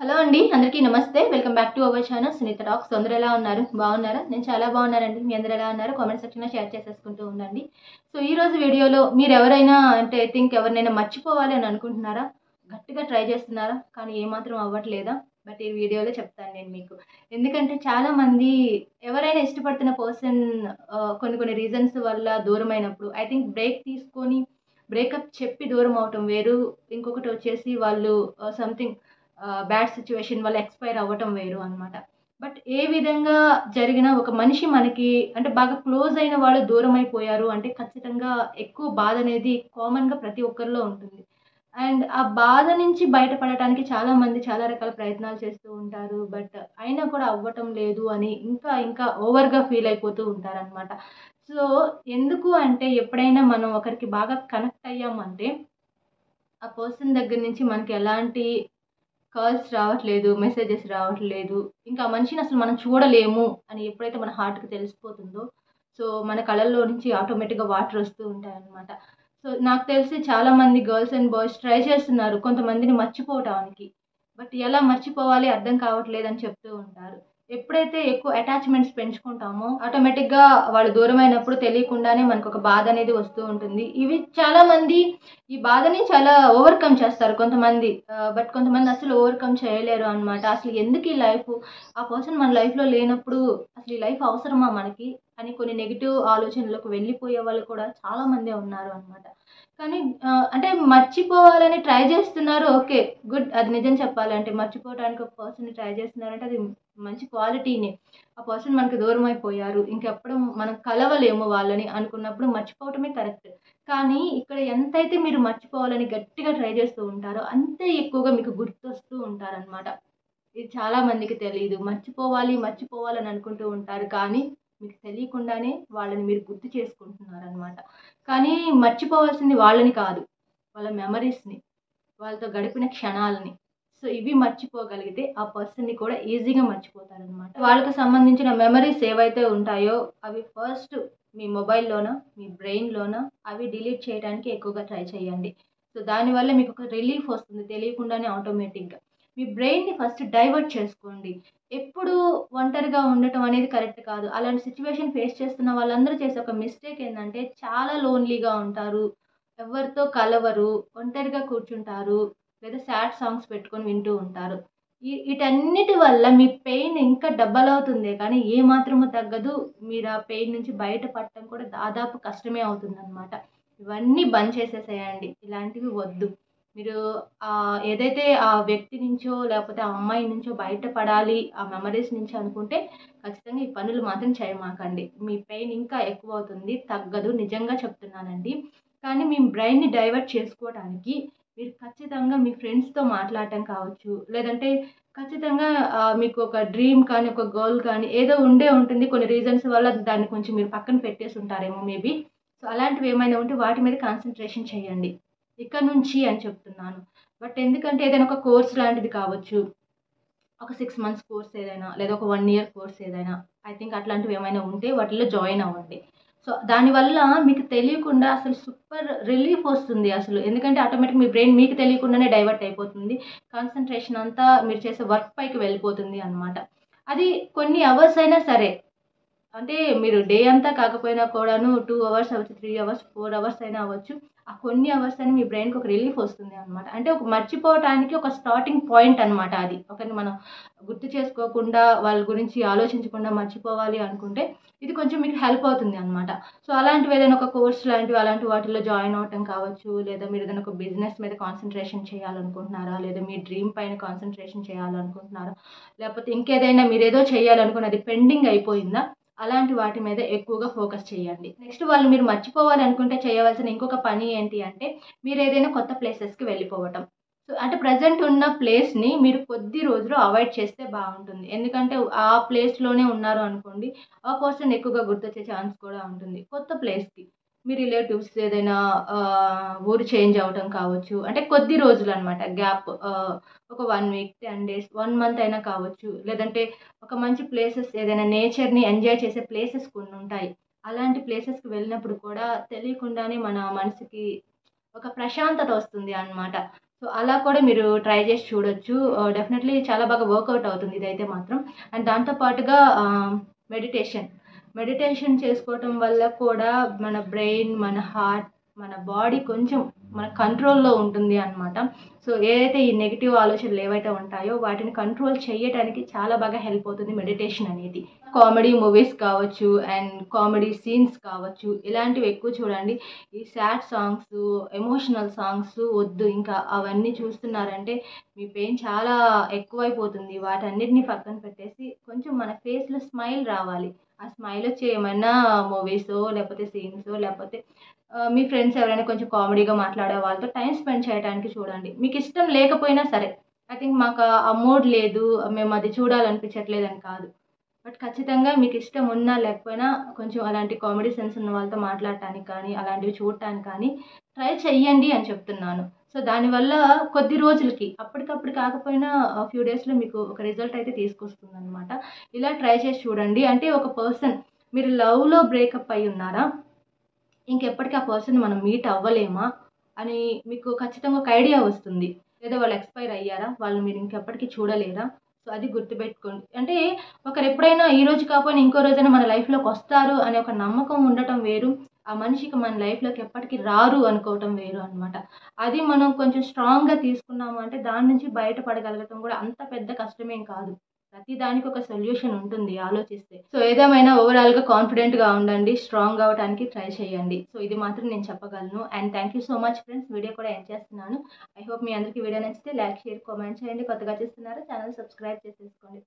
Hello అండి, అందరికీ నమస్తే. Welcome back to our channel Sunitha talks. అందరూ ఎలా ఉన్నారు? బాగున్నారా? నేను చాలా బాగున్నానండి. మీ అందరూ ఎలా ఉన్నారు? కామెంట్ సెక్షన్లో షేర్ చేసేసుకుంటూ ఉండండి. సో ఈ రోజు వీడియోలో మీరు ఎవరైనా అంటే ఐ థింక్ ఎవరినైనా మర్చిపోవాలి అని అనుకుంటున్నారా? గట్టిగా ట్రై చేస్తున్నారా? కానీ ఏమాత్రం అవ్వట్లేదా? బట్ ఈ వీడియోలో చెప్తాను నేను మీకు. ఎందుకంటే చాలామంది ఎవరైనా ఇష్టపడుతున్న పర్సన్ కొన్ని కొన్ని రీజన్స్ వల్ల దూరమైనప్పుడు ఐ థింక్ బ్రేక్ తీసుకొని బ్రేకప్ చెప్పి దూరం అవటం వేరు. ఇంకొకటి వచ్చేసి వాళ్ళు సంథింగ్ బ్యాడ్ సిచ్యువేషన్ వల్ల ఎక్స్పైర్ అవ్వటం వేరు అనమాట. బట్ ఏ విధంగా జరిగినా ఒక మనిషి మనకి అంటే బాగా క్లోజ్ అయిన వాళ్ళు దూరం అయిపోయారు అంటే ఖచ్చితంగా ఎక్కువ బాధ అనేది కామన్గా ప్రతి ఒక్కరిలో ఉంటుంది. అండ్ ఆ బాధ నుంచి బయటపడటానికి చాలామంది చాలా రకాల ప్రయత్నాలు చేస్తూ ఉంటారు. బట్ అయినా కూడా అవ్వటం లేదు అని ఇంకా ఇంకా ఓవర్గా ఫీల్ అయిపోతూ ఉంటారనమాట. సో ఎందుకు అంటే ఎప్పుడైనా మనం ఒకరికి బాగా కనెక్ట్ అయ్యామంటే ఆ పర్సన్ దగ్గర నుంచి మనకి ఎలాంటి కాల్స్ రావట్లేదు, మెసేజెస్ రావట్లేదు. ఇంకా ఆ మనిషిని అసలు మనం చూడలేము అని ఎప్పుడైతే మన హార్ట్‌కి తెలిసిపోతుందో, సో మన కళ్ళల్లో నుంచి ఆటోమేటిక్‌గా వాటర్ వస్తూ ఉంటాయన్నమాట. సో నాకు తెలిసి చాలామంది గర్ల్స్ అండ్ బాయ్స్ ట్రై చేస్తున్నారు కొంతమందిని మర్చిపోవటానికి. బట్ ఎలా మర్చిపోవాలి అర్థం కావట్లేదని చెప్తూ ఉంటారు. ఎప్పుడైతే ఎక్కువ అటాచ్‌మెంట్స్ పెంచుకుంటామో ఆటోమేటిక్‌గా వాళ్ళు దూరమైనప్పుడు తెలియకుండానే మనకొక బాధ అనేది వస్తూ ఉంటుంది. ఇవి చాలామంది ఈ బాధని చాలా ఓవర్‌కమ్ చేస్తారు కొంతమంది. బట్ కొంతమంది అసలు ఓవర్‌కమ్ చేయలేరు అనమాట. అసలు ఎందుకు ఈ లైఫు? ఆ పర్సన్ మన లైఫ్‌లో లేనప్పుడు అసలు ఈ లైఫ్ అవసరమా మనకి? అని కొన్ని నెగెటివ్ ఆలోచనలకు వెళ్ళిపోయే వాళ్ళు కూడా చాలా మందే ఉన్నారు అనమాట. కానీ అంటే మర్చిపోవాలని ట్రై చేస్తున్నారు. ఓకే. గుడ్. అది నిజం చెప్పాలంటే మర్చిపోవడానికి ఒక పర్సన్‌ని ట్రై చేస్తున్నారంటే అది మంచి క్వాలిటీనే. ఆ పర్సన్ మనకు దూరం అయిపోయారు. ఇంకెప్పుడు మనం కలవలేము వాళ్ళని అనుకున్నప్పుడు మర్చిపోవటమే కరెక్ట్. కానీ ఇక్కడ ఎంతైతే మీరు మర్చిపోవాలని గట్టిగా ట్రై చేస్తూ ఉంటారో, అంతే ఎక్కువగా మీకు గుర్తొస్తూ ఉంటారనమాట. ఇది చాలా మందికి తెలీదు. మర్చిపోవాలి, మర్చిపోవాలని అనుకుంటూ ఉంటారు. కానీ మీకు తెలియకుండానే వాళ్ళని మీరు గుర్తు చేసుకుంటున్నారనమాట. కానీ మర్చిపోవాల్సింది వాళ్ళని కాదు. వాళ్ళ మెమరీస్‌ని, వాళ్ళతో గడిపిన క్షణాలని. సో ఇవి మర్చిపోగలిగితే ఆ పర్సన్‌ని కూడా ఈజీగా మర్చిపోతారనమాట. వాళ్ళకి సంబంధించిన మెమరీస్ ఏవైతే ఉంటాయో అవి ఫస్ట్ మీ మొబైల్‌లోన, మీ బ్రెయిన్‌లోన అవి డిలీట్ చేయడానికి ఎక్కువగా ట్రై చేయండి. సో దానివల్ల మీకొక రిలీఫ్ వస్తుంది తెలియకుండానే ఆటోమేటిక్‌గా. మీ బ్రెయిన్‌ని ఫస్ట్ డైవర్ట్ చేసుకోండి. ఎప్పుడు ఒంటరిగా ఉండటం అనేది కరెక్ట్ కాదు. అలాంటి సిట్యుయేషన్ ఫేస్ చేస్తున్న వాళ్ళందరూ చేసే ఒక మిస్టేక్ ఏందంటే చాలా లోన్‌లీగా ఉంటారు. ఎవరితో కలవరు, ఒంటరిగా కూర్చుంటారు, లేదా సాడ్ సాంగ్స్ పెట్టుకొని వింటూ ఉంటారు. ఈటన్నిటి వల్ల మీ పెయిన్ ఇంకా డబల్ అవుతుందే కానీ ఏ మాత్రము తగ్గదు. మీరు ఆ పెయిన్ నుంచి బయట పడటం కూడా దాదాపు కష్టమే అవుతుందనమాట. ఇవన్నీ బంద్ చేసేసేయండి. ఇలాంటివి వద్దు. మీరు ఏదైతే ఆ వ్యక్తి నుంచో లేకపోతే ఆ అమ్మాయి నుంచో బయటపడాలి ఆ మెమరీస్ నుంచి అనుకుంటే ఖచ్చితంగా ఈ పనులు మాత్రం చేయమాకండి. మీ పెయిన్ ఇంకా ఎక్కువవుతుంది. తగ్గదు. నిజంగా చెప్తున్నానండి. కానీ మీ బ్రెయిన్‌ని డైవర్ట్ చేసుకోవటానికి మీరు ఖచ్చితంగా మీ ఫ్రెండ్స్‌తో మాట్లాడటం కావచ్చు. లేదంటే ఖచ్చితంగా మీకు ఒక డ్రీమ్ కానీ, ఒక గోల్ కానీ ఏదో ఉండే ఉంటుంది. కొన్ని రీజన్స్ వల్ల దాన్ని కొంచెం మీరు పక్కన పెట్టేసి ఉంటారేమో మేబీ. సో అలాంటివి ఏమైనా ఉంటే వాటి మీద కాన్సంట్రేషన్ చేయండి. ఇక నుంచి అని చెప్తున్నాను. బట్ ఎందుకంటే ఏదైనా ఒక కోర్స్ లాంటిది కావచ్చు. ఒక 6 మంత్స్ కోర్స్ ఏదైనా లేదా ఒక 1 ఇయర్ కోర్స్ ఏదైనా ఐ థింక్ అట్లాంటివి ఏమైనా ఉంటే వాటిల్లో జాయిన్ అవ్వండి. సో దానివల్ల మీకు తెలియకుండా అసలు సూపర్ రిలీఫ్ వస్తుంది అసలు. ఎందుకంటే ఆటోమేటిక్ మీ బ్రెయిన్ మీకు తెలియకుండానే డైవర్ట్ అయిపోతుంది. కాన్సంట్రేషన్ అంతా మీరు చేసే వర్క్ పైకి వెళ్ళిపోతుంది అనమాట. అది కొన్ని అవర్స్ అయినా సరే. అంటే మీరు డే అంతా కాకపోయినా కూడాను 2 అవర్స్ అవ్వచ్చు, 3 అవర్స్, 4 అవర్స్ అయినా అవ్వచ్చు. ఆ కొన్ని అవర్స్ అని మీ బ్రెయిన్‌కి ఒక రిలీఫ్ వస్తుంది అనమాట. అంటే ఒక మర్చిపోవటానికి ఒక స్టార్టింగ్ పాయింట్ అనమాట అది. ఒకరిని మనం గుర్తు చేసుకోకుండా, వాళ్ళ గురించి ఆలోచించకుండా మర్చిపోవాలి అనుకుంటే, ఇది కొంచెం మీకు హెల్ప్ అవుతుంది అనమాట. సో, అలాంటివి ఏదైనా ఒక కోర్స్ లాంటివి అలాంటి వాటిల్లో జాయిన్ అవ్వటం కావచ్చు, లేదా మీరు ఏదైనా ఒక బిజినెస్ మీద కాన్సంట్రేషన్ చేయాలనుకుంటున్నారా? లేదా మీ డ్రీమ్ పైన కాన్సంట్రేషన్ చేయాలనుకుంటున్నారా? లేకపోతే ఇంకేదైనా మీరేదో చేయాలనుకుని అది పెండింగ్ అయిపోయిందా? అలాంటి వాటి మీద ఎక్కువగా ఫోకస్ చేయండి. నెక్స్ట్ వాళ్ళు మీరు మర్చిపోవాలి అనుకుంటే చేయవలసిన ఇంకొక పని ఏంటి అంటే, మీరేదైనా కొత్త ప్లేసెస్‌కి వెళ్ళిపోవటం. సో, అంటే ప్రెజెంట్ ఉన్న ప్లేస్‌ని మీరు కొద్ది రోజులు అవాయిడ్ చేస్తే బావుంటుంది. ఎందుకంటే ఆ ప్లేస్‌లోనే ఉన్నారు అనుకోండి, ఆ పర్సన్ ఎక్కువగా గుర్తొచ్చే ఛాన్స్ కూడా ఉంటుంది. కొత్త ప్లేస్‌కి మీ రిలేటివ్స్ ఏదైనా ఊరు చేంజ్ అవ్వటం కావచ్చు. అంటే కొద్ది రోజులనమాట గ్యాప్. ఒక 1 వీక్, 10 డేస్, 1 మంత్ అయినా కావచ్చు. లేదంటే ఒక మంచి ప్లేసెస్ ఏదైనా నేచర్‌ని ఎంజాయ్ చేసే ప్లేసెస్ కొన్నుంటాయి. అలాంటి ప్లేసెస్‌కి వెళ్ళినప్పుడు కూడా తెలియకుండానే మన మనసుకి ఒక ప్రశాంతత వస్తుంది అన్నమాట. సో అలా కూడా మీరు ట్రై చేసి చూడొచ్చు. డెఫినెట్లీ చాలా బాగా వర్కౌట్ అవుతుంది ఇదైతే మాత్రం. అండ్ దాంతో పాటుగా మెడిటేషన్. మెడిటేషన్ చేసుకోవటం వల్ల కూడా మన బ్రెయిన్, మన హార్ట్, మన బాడీ కొంచెం మన కంట్రోల్‌లో ఉంటుంది అన్నమాట. సో ఏదైతే ఈ నెగెటివ్ ఆలోచనలు ఏవైతే ఉంటాయో వాటిని కంట్రోల్ చేయటానికి చాలా బాగా హెల్ప్ అవుతుంది మెడిటేషన్ అనేది. కామెడీ మూవీస్ కావచ్చు అండ్ కామెడీ సీన్స్ కావచ్చు, ఇలాంటివి ఎక్కువ చూడండి. ఈ సాడ్ సాంగ్స్, ఎమోషనల్ సాంగ్స్ వద్దు ఇంకా. అవన్నీ చూస్తున్నారంటే మీ పెయిన్ చాలా ఎక్కువైపోతుంది. వాటన్నిటిని పక్కన పెట్టేసి కొంచెం మన ఫేస్‌లో స్మైల్ రావాలి. ఆ స్మైల్ వచ్చే ఏమన్నా మూవీసో లేకపోతే సీన్సో లేకపోతే మీ ఫ్రెండ్స్ ఎవరైనా కొంచెం కామెడీగా మాట్లాడే వాళ్ళతో టైమ్ స్పెండ్ చేయడానికి చూడండి. మీకు ఇష్టం లేకపోయినా సరే, ఐ థింక్ మాకు ఆ మూడ్ లేదు, మేము అది చూడాలనిపించట్లేదని కాదు. బట్ ఖచ్చితంగా మీకు ఇష్టం ఉన్నా లేకపోయినా కొంచెం అలాంటి కామెడీ సెన్స్ ఉన్న వాళ్ళతో మాట్లాడటానికి కానీ, అలాంటివి చూడటానికి కానీ ట్రై చెయ్యండి అని చెప్తున్నాను. సో దానివల్ల కొద్ది రోజులకి, అప్పటికప్పుడు కాకపోయినా ఫ్యూ డేస్‌లో మీకు ఒక రిజల్ట్ అయితే తీసుకొస్తుందనమాట. ఇలా ట్రై చేసి చూడండి. అంటే ఒక పర్సన్ మీరు లవ్‌లో బ్రేకప్ అయ్యి ఉన్నారా? ఇంకెప్పటికి ఆ పర్సన్‌ని మనం మీట్ అవ్వలేమా అని మీకు ఖచ్చితంగా ఒక ఐడియా వస్తుంది. లేదా వాళ్ళు ఎక్స్‌పైర్ అయ్యారా? వాళ్ళని మీరు ఇంకెప్పటికి చూడలేరా? సో అది గుర్తుపెట్టుకోండి. అంటే ఒకరెప్పుడైనా ఈ రోజు కాకపోయినా ఇంకో రోజైనా మన లైఫ్‌లోకి వస్తారు అనే ఒక నమ్మకం ఉండటం వేరు. ఆ మనిషికి మన లైఫ్‌లోకి ఎప్పటికి రారు అనుకోవటం వేరు అన్నమాట. అది మనం కొంచెం స్ట్రాంగ్‌గా తీసుకున్నాము అంటే దాని నుంచి బయటపడగలగటం కూడా అంత పెద్ద కష్టమేం కాదు. ప్రతి దానికి ఒక సొల్యూషన్ ఉంటుంది ఆలోచిస్తే. సో ఏదేమైనా ఓవరాల్‌గా కాన్ఫిడెంట్‌గా ఉండండి. స్ట్రాంగ్ అవ్వటానికి ట్రై చేయండి. సో ఇది మాత్రం నేను చెప్పగలను. And thank you so much friends. Video కూడా ఎండ్ చేస్తున్నాను. ఐ హోప్ మీ అందరికీ వీడియో నచ్చితే లైక్, షేర్, కామెంట్ చేయండి. కొత్తగా చూస్తున్నారా ఛానెల్ సబ్స్క్రైబ్ చేసేసుకోండి.